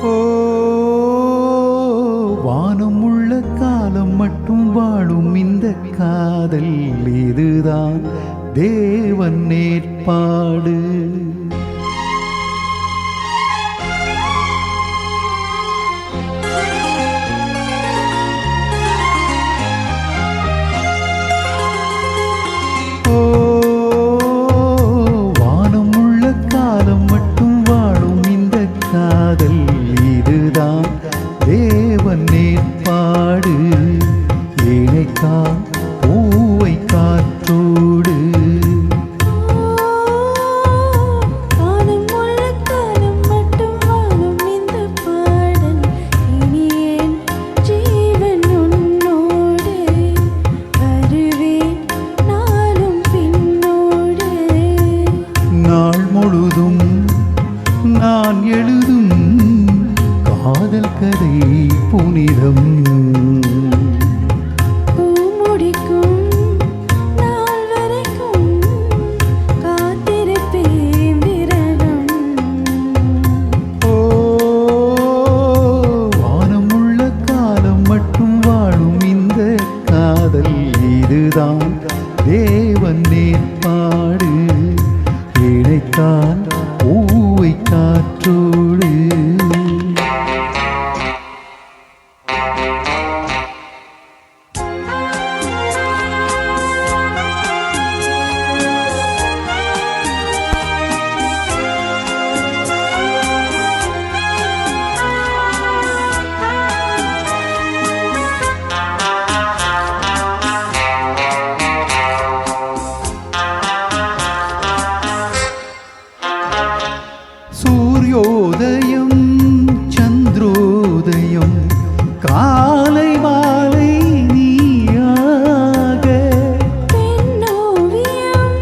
ஓ வானம் உள்ள காலம் மட்டும் வாழும் இந்த காதல் இதுதான் தேவன் ஏற்பாடு. தேவன் ஏற்பாடு இணைத்தான் பூவை காற்றோடு. காலம் உள்ள காலம் மட்டும் வாழும் இந்த பாடல் இனியேன் ஜீவன் உன்னோடு வருவேன் நாளும் பின்னோடு. நாள் முழுதும் நான் எழுதும் காதல் கதை புனிதம். பூமுடிக்கும் நாள் வரைக்கும் காத்திருப்பேன் விரகம். ஓ வானமுள்ள காலம் மட்டும் வாழும் இந்த காதல் இதுதான் தேவன் ஏற்பாடு இணைத்தான் பூவை காற்றோடு. சூரியோதயம் சந்திரோதயம் காலை மாலை நீயாக. பெண்ணோவியம்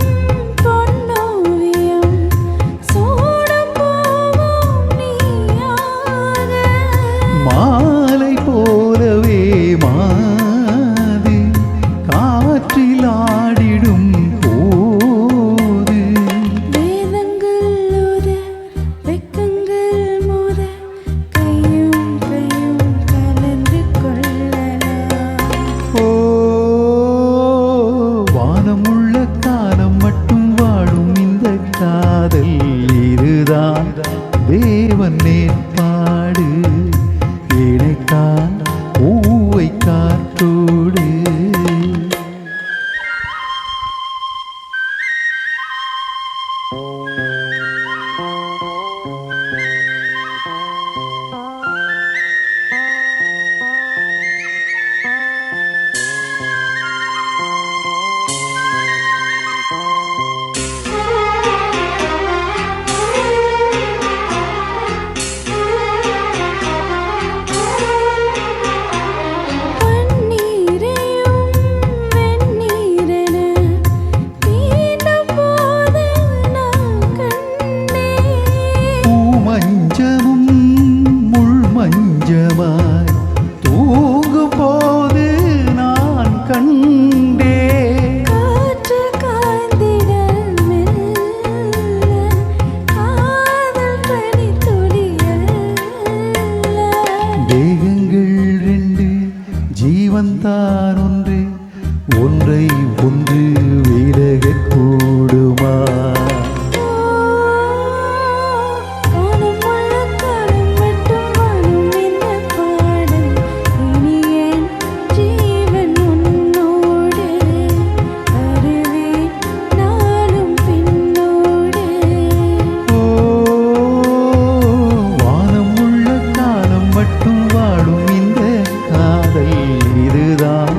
பொன்னோவியம் சூடம் போவோம் நீயாக. மாலை போலவே மாது காற்றில் ஆடிடும் போது. வேதங்கள் ஓத வெக்கங்கள் மோத கையும் கையும் கலந்து கொள்ளலாம். ஓ வானமுள்ள காலம் மட்டும் வாழும் இந்த காதல் இதுதான் தேவன் ஏற்பாடு இணைத்தான் பூவை காற்றோடு. பன்னீரையும் வெந்நீரென தீண்டும் போது நான் கண்டேன். பூமஞ்சமும் முள்மஞ்சமாய் தூங்கும் போது நான் கண்டேன். காற்று காய்ந்திட மெல்ல காதல் பனித்துளியல்ல. தேகங்கள் ரெண்டு ஜீவன்தான் ஒன்று ஒன்றை ஒன்று விலகக் கூடுமா? காலம் உள்ள காலம் மட்டும் வாழும் இந்த பாடல் இனியேன் ஜீவன் உன்னோடு வருவேன் நாளும் பின்னோடு. ஓ வானமுள்ள காலம் மட்டும் வாழும் இந்த காதல் இதுதான்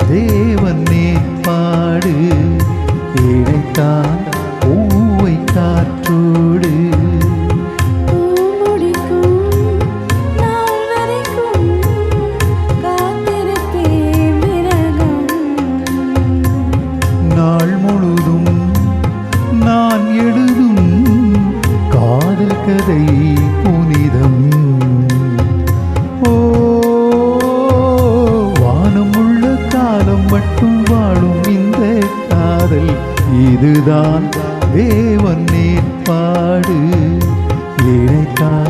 தேவன் ஏற்பாடு இணைத்தான் பூவை காற்றோடு. பூமுடிக்கும் நாள் வரைக்கும் காத்திருப்பேன் விரகம். நாள் முழுதும் நான் எழுதும் காதல் கதை புனிதம். ஓ வானமுள்ள காலம் மட்டும் வாழும் இந்த காதல் இதுதான் தேவன் ஏற்பாடு இணைத்தான்